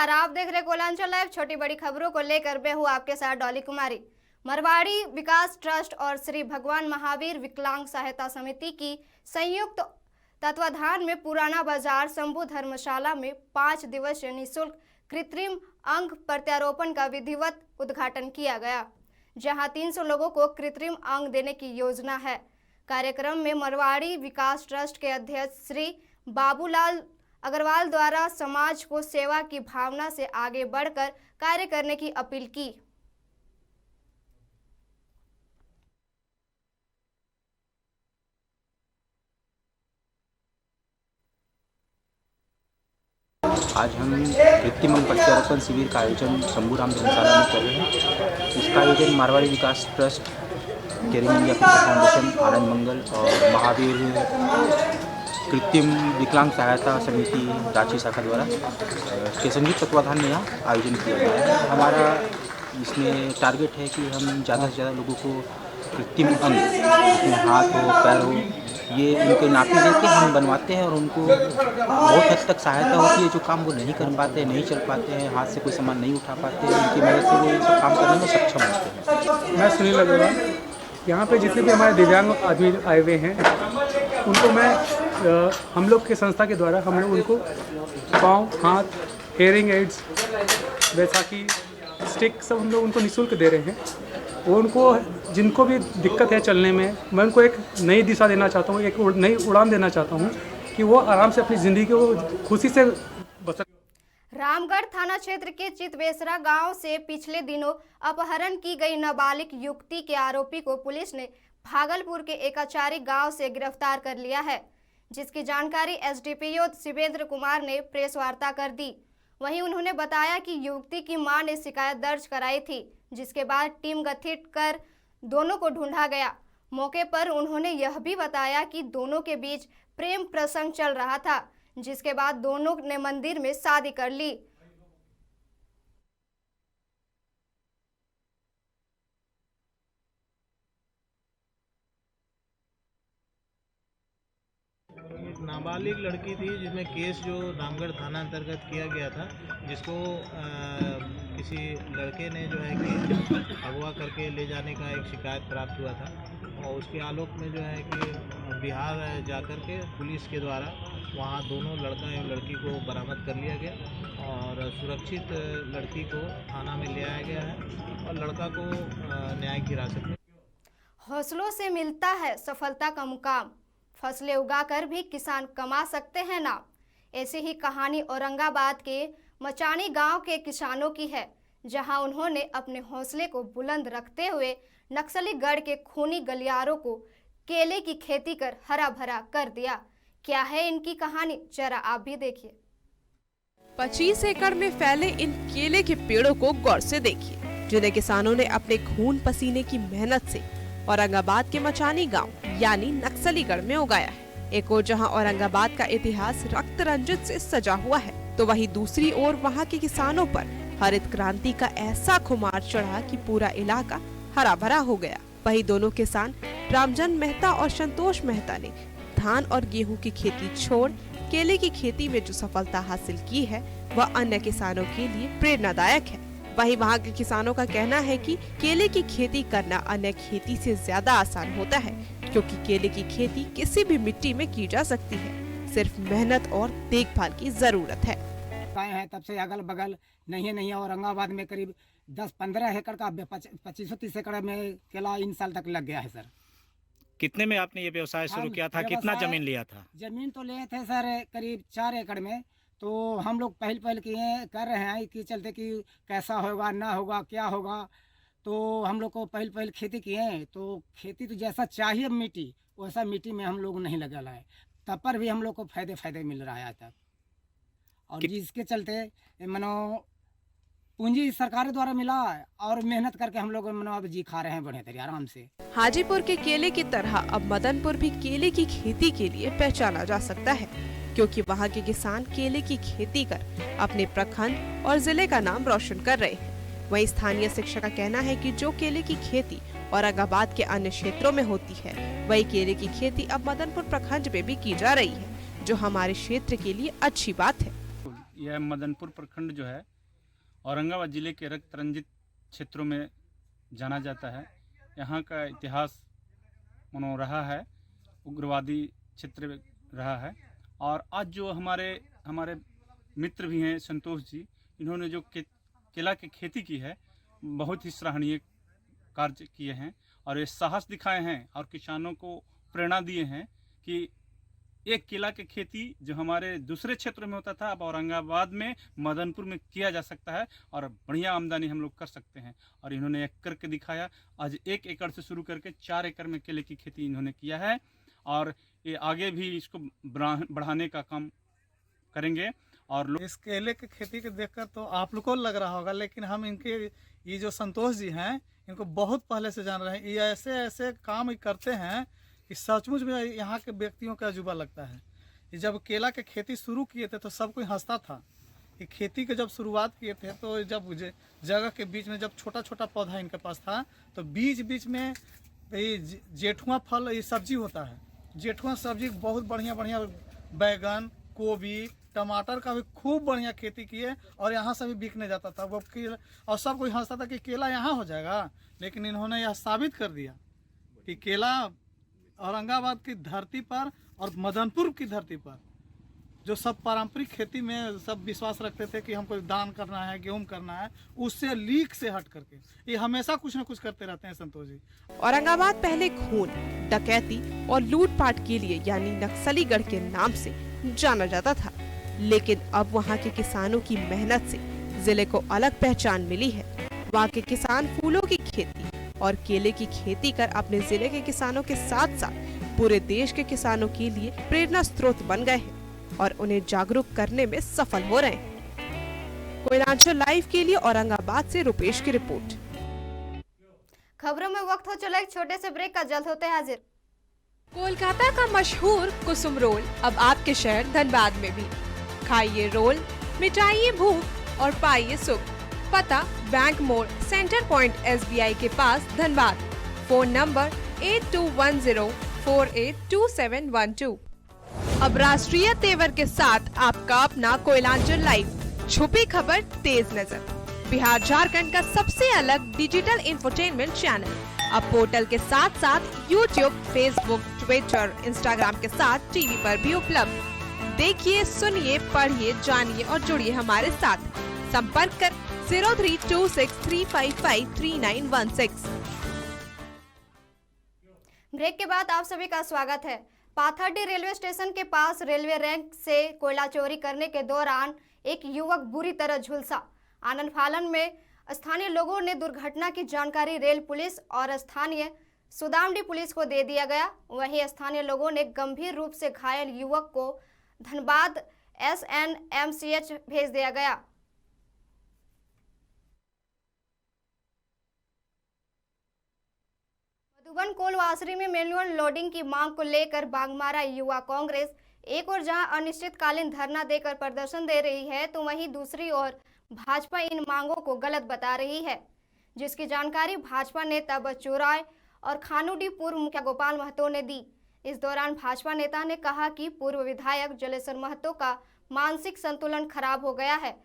नमस्कार, आप देख रहे कोलांचल लाइव। छोटी बड़ी खबरों को लेकर मैं हूँ आपके साथ डॉली कुमारी। मरवाड़ी विकास ट्रस्ट और श्री भगवान महावीर विकलांग सहायता समिति की संयुक्त तत्वाधान में पुराना बाजार शंभू धर्मशाला में 5 दिवसीय निःशुल्क कृत्रिम अंग प्रत्यारोपण का विधिवत उद्घाटन किया गया, जहां 300 लोगों को कृत्रिम अंग देने की योजना है। कार्यक्रम में मरवाड़ी विकास ट्रस्ट के अध्यक्ष श्री बाबूलाल अग्रवाल द्वारा समाज को सेवा की भावना से आगे बढ़कर कार्य करने की अपील की। आज हम कृत्रिम अंग प्रत्यारोपण शिविर का आयोजन शंभू राम धर्मशाला में कर रहे हैं। इसका आयोजन मारवाड़ी विकास ट्रस्ट, केयरिंग इंडिया फाउंडेशन, आनंद मंगल और महावीर कृत्रिम विकलांग सहायता समिति रांची शाखा द्वारा के संयुक्त तत्वाधान में यहाँ आयोजन किया गया है। हमारा इसमें टारगेट है कि हम ज़्यादा से ज़्यादा लोगों को कृत्रिम अंग, जिसमें हाथ हो, पैर हो, ये उनके नापी देके हम बनवाते हैं और उनको बहुत हद तक सहायता होती है। जो काम वो नहीं कर पाते, नहीं चल पाते हैं, हाथ से कोई सामान नहीं उठा पाते हैं, उनकी मदद से वो ये सब काम करने में सक्षम होते हैं। मैं सुनील अग्रवाल, यहाँ पे जितने भी हमारे दिव्यांग आदमी आए हुए हैं उनको मैं हम लोग के संस्था के द्वारा हम लोग उनको पाँव, हाथ, हेयरिंग एड्स, बैसाखी स्टिक सब हम लोग उनको निःशुल्क दे रहे हैं। वो उनको जिनको भी दिक्कत है चलने में, मैं उनको एक नई दिशा देना चाहता हूँ, एक नई उड़ान देना चाहता हूँ कि वो आराम से अपनी ज़िंदगी को खुशी से बसर। रामगढ़ थाना क्षेत्र के चितवेसरा गांव से पिछले दिनों अपहरण की गई नाबालिग युवती के आरोपी को पुलिस ने भागलपुर के एकाचारी गांव से गिरफ्तार कर लिया है, जिसकी जानकारी एसडीपीओ शिवेंद्र कुमार ने प्रेस वार्ता कर दी। वहीं उन्होंने बताया कि युवती की मां ने शिकायत दर्ज कराई थी, जिसके बाद टीम गठित कर दोनों को ढूंढा गया। मौके पर उन्होंने यह भी बताया कि दोनों के बीच प्रेम प्रसंग चल रहा था, जिसके बाद दोनों ने मंदिर में शादी कर ली। एक नाबालिग लड़की थी जिसमें केस जो रामगढ़ थाना अंतर्गत किया गया था, जिसको किसी लड़के ने जो है कि अगवा करके ले जाने का एक शिकायत प्राप्त हुआ था और उसके आलोक में जो है कि बिहार जाकर के पुलिस के द्वारा वहाँ दोनों लड़का एवं लड़की को बरामद कर लिया गया और सुरक्षित लड़की को थाना में ले आया गया है और लड़का को न्यायिक हिरासत में। हौसलों से मिलता है सफलता का मुकाम, फसलें उगाकर भी किसान कमा सकते हैं ना। ऐसी ही कहानी औरंगाबाद के मचानी गांव के किसानों की है, जहां उन्होंने अपने हौसले को बुलंद रखते हुए नक्सली गढ़ के खूनी गलियारों को केले की खेती कर हरा भरा कर दिया। क्या है इनकी कहानी, जरा आप भी देखिए। 25 एकड़ में फैले इन केले के पेड़ों को गौर से देखिए, जिन्हें किसानों ने अपने खून पसीने की मेहनत से औरंगाबाद के मचानी गांव यानी नक्सलीगढ़ में उगाया है। एक ओर जहां औरंगाबाद का इतिहास रक्त रंजित से सजा हुआ है, तो वहीं दूसरी ओर वहां के किसानों पर हरित क्रांति का ऐसा खुमार चढ़ा कि पूरा इलाका हरा भरा हो गया। वहीं दोनों किसान रामजन मेहता और संतोष मेहता ने धान और गेहूं की खेती छोड़ केले की खेती में जो सफलता हासिल की है, वह अन्य किसानों के लिए प्रेरणादायक है। वहीं वहाँ के किसानों का कहना है कि केले की खेती करना अन्य खेती से ज्यादा आसान होता है, क्योंकि केले की खेती किसी भी मिट्टी में की जा सकती है, सिर्फ मेहनत और देखभाल की जरूरत है। हैं तब से अगल बगल नहीं है। औरंगाबाद में करीब 10-15 एकड़ का 25-30 एकड़ में केला इन साल तक लग गया है सर। कितने में आपने ये व्यवसाय शुरू किया था? कितना जमीन लिया था? जमीन तो लिए थे सर करीब 4 एकड़ में। तो हम लोग पहल किए कर रहे हैं कि चलते कि कैसा होगा ना होगा क्या होगा। तो हम लोग को पहल खेती किए, तो खेती तो जैसा चाहिए मिट्टी वैसा मिट्टी में हम लोग नहीं लगा है, तब पर भी हम लोग को फायदे मिल रहा है आज तक। और जिसके चलते मनो पूंजी सरकार द्वारा मिला और मेहनत करके हम लोग मनो अब जी खा रहे हैं बढ़िया तरीके आराम से। हाजीपुर के केले की तरह अब मदनपुर भी केले की खेती के लिए पहचाना जा सकता है, क्योंकि वहाँ के किसान केले की खेती कर अपने प्रखंड और जिले का नाम रोशन कर रहे हैं। वहीं स्थानीय शिक्षक का कहना है कि जो केले की खेती औरंगाबाद के अन्य क्षेत्रों में होती है, वही केले की खेती अब मदनपुर प्रखंड में भी की जा रही है, जो हमारे क्षेत्र के लिए अच्छी बात है। यह मदनपुर प्रखंड जो है औरंगाबाद ज़िले के रक्त रंजित क्षेत्रों में जाना जाता है। यहाँ का इतिहास मानो रहा है, उग्रवादी क्षेत्र रहा है। और आज जो हमारे मित्र भी हैं संतोष जी, इन्होंने जो केला की खेती की है बहुत ही सराहनीय कार्य किए हैं और ये साहस दिखाए हैं और किसानों को प्रेरणा दिए हैं कि एक केला की खेती जो हमारे दूसरे क्षेत्रों में होता था अब औरंगाबाद में मदनपुर में किया जा सकता है और बढ़िया आमदनी हम लोग कर सकते हैं। और इन्होंने एक करके दिखाया। आज 1 एकड़ से शुरू करके 4 एकड़ में केले की खेती इन्होंने किया है और ये आगे भी इसको बढ़ाने का काम करेंगे। और इस केले की खेती को देखकर तो आप लोग को लग रहा होगा, लेकिन हम इनके ये जो संतोष जी हैं इनको बहुत पहले से जान रहे हैं। ये ऐसे ऐसे काम करते हैं कि सचमुच में यहाँ के व्यक्तियों का अजूबा लगता है। ये जब केला की खेती शुरू किए थे तो सब कोई हंसता था। ये खेती के जब शुरुआत किए थे तो जब जगह के बीच में जब छोटा छोटा पौधा इनके पास था तो बीच बीच में ये जेठुआ फल, ये सब्जी होता है, जेठुआ सब्जी बहुत बढ़िया बढ़िया बैगन, गोभी, टमाटर का भी खूब बढ़िया खेती किए और यहाँ से भी बिकने जाता था वो और सब कोई हंसता था कि केला यहाँ हो जाएगा। लेकिन इन्होंने यह साबित कर दिया कि केला औरंगाबाद की धरती पर और मदनपुर की धरती पर जो सब पारंपरिक खेती में सब विश्वास रखते थे कि हमको दान करना है, गेहूं करना है, उससे लीक से हट करके ये हमेशा कुछ न कुछ करते रहते हैं संतोष जी। औरंगाबाद पहले खून, डकैती और लूटपाट के लिए यानी नक्सलीगढ़ के नाम से जाना जाता था, लेकिन अब वहाँ के किसानों की मेहनत से जिले को अलग पहचान मिली है। वहाँ के किसान फूलों की खेती और केले की खेती कर अपने जिले के किसानों के साथ साथ पूरे देश के किसानों के लिए प्रेरणा स्रोत बन गए हैं और उन्हें जागरूक करने में सफल हो रहे हैं। कोयलांचल लाइव के लिए औरंगाबाद से रुपेश की रिपोर्ट। खबरों में वक्त हो चला एक छोटे से ब्रेक का, जल्द होते हैं हाजिर। कोलकाता का मशहूर कुसुम रोल अब आपके शहर धनबाद में भी। खाइए रोल, मिटाइए भूख और पाइए सुख। पता बैंक मोड़, सेंटर पॉइंट SBI के पास, धनबाद। Phone number 8210482712। अब राष्ट्रीय तेवर के साथ आपका अपना कोयलांचल लाइव, छुपी खबर तेज नजर। बिहार झारखंड का सबसे अलग डिजिटल इंफोटेनमेंट चैनल अब पोर्टल के साथ साथ YouTube, Facebook, Twitter, Instagram के साथ टीवी पर भी उपलब्ध। देखिए, सुनिए, पढ़िए, जानिए और जुड़िए हमारे साथ। संपर्क कर 032635533916। ब्रेक के बाद आप सभी का स्वागत है। पाथर्डी रेलवे स्टेशन के पास रेलवे रैक से कोयला चोरी करने के दौरान एक युवक बुरी तरह झुलसा। आनंद फालन में स्थानीय लोगों ने दुर्घटना की जानकारी रेल पुलिस और स्थानीय सुदामडी पुलिस को दे दिया गया। वहीं स्थानीय लोगों ने गंभीर रूप से घायल युवक को धनबाद SNMCH भेज दिया गया। मधुबन कोलवासरी में मैनुअल लोडिंग की मांग को लेकर बाघमारा युवा कांग्रेस एक और जहां अनिश्चितकालीन धरना देकर प्रदर्शन दे रही है, तो वहीं दूसरी ओर भाजपा इन मांगों को गलत बता रही है, जिसकी जानकारी भाजपा नेता बच्चू राय और खानुडी पूर्व मुखिया गोपाल महतो ने दी। इस दौरान भाजपा नेता ने कहा कि पूर्व विधायक जलेश्वर महतो का मानसिक संतुलन खराब हो गया है,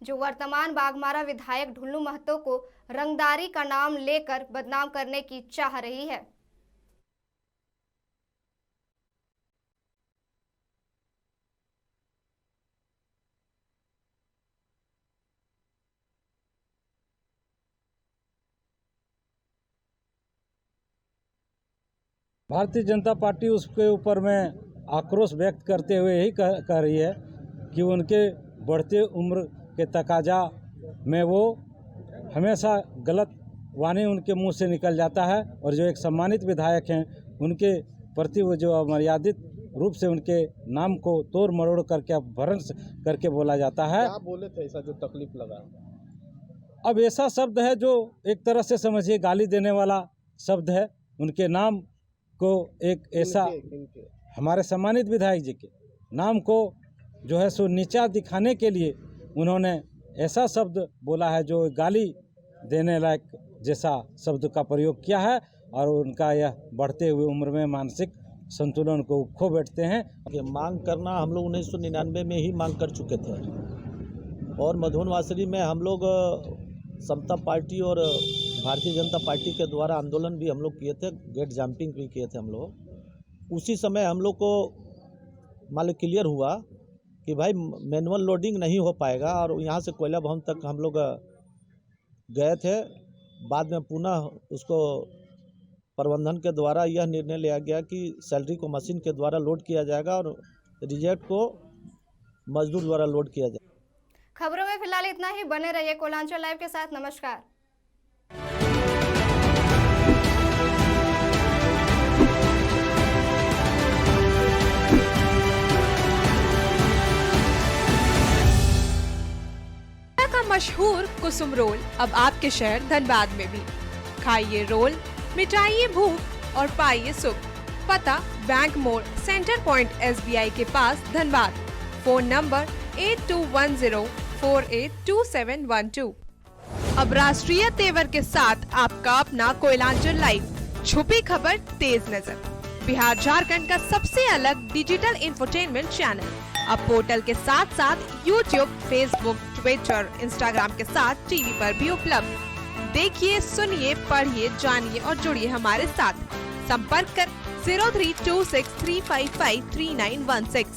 जो वर्तमान बाघमारा विधायक ढुल्लू महतो को रंगदारी का नाम लेकर बदनाम करने की चाह रही है। भारतीय जनता पार्टी उसके ऊपर में आक्रोश व्यक्त करते हुए यही कह रही है कि उनके बढ़ते उम्र के तकाजा में वो हमेशा गलत वाणी उनके मुंह से निकल जाता है और जो एक सम्मानित विधायक हैं उनके प्रति वो जो अमर्यादित रूप से उनके नाम को तोड़ मरोड़ करके अपहरण करके बोला जाता है। क्या बोले थे ऐसा जो तकलीफ लगा? अब ऐसा शब्द है जो एक तरह से समझिए गाली देने वाला शब्द है। उनके नाम को एक ऐसा हमारे सम्मानित विधायक जी के नाम को जो है सो नीचा दिखाने के लिए उन्होंने ऐसा शब्द बोला है जो गाली देने लायक जैसा शब्द का प्रयोग किया है और उनका यह बढ़ते हुए उम्र में मानसिक संतुलन को खो बैठते हैं। मांग करना हम लोग 1999 में ही मांग कर चुके थे और मधुबन वासरी में हम लोग समता पार्टी और भारतीय जनता पार्टी के द्वारा आंदोलन भी हम लोग किए थे, गेट जंपिंग भी किए थे हम लोग। उसी समय हम लोग को मान लो क्लियर हुआ कि भाई मैनुअल लोडिंग नहीं हो पाएगा और यहाँ से कोयला भवन तक हम लोग गए थे। बाद में पुनः उसको प्रबंधन के द्वारा यह निर्णय लिया गया कि सैलरी को मशीन के द्वारा लोड किया जाएगा और रिजेक्ट को मजदूर द्वारा लोड किया जाएगा। खबरों में फिलहाल इतना ही। बने रहिए कोयलांचल लाइव के साथ। नमस्कार। का मशहूर कुसुम रोल अब आपके शहर धनबाद में भी। खाइए रोल, मिटाइए भूख और पाइए सुख। पता बैंक मोड़, सेंटर पॉइंट SBI के पास, धनबाद। Phone number 8210482712। अब राष्ट्रीय तेवर के साथ आपका अपना कोयलांचल लाइव। छुपी खबर, तेज नजर। बिहार झारखंड का सबसे अलग डिजिटल इंफोटेनमेंट चैनल अब पोर्टल के साथ साथ YouTube, Facebook, Twitter, Instagram के साथ टीवी पर भी उपलब्ध। देखिए, सुनिए, पढ़िए, जानिए और जुड़िए हमारे साथ। संपर्क कर 032635533916।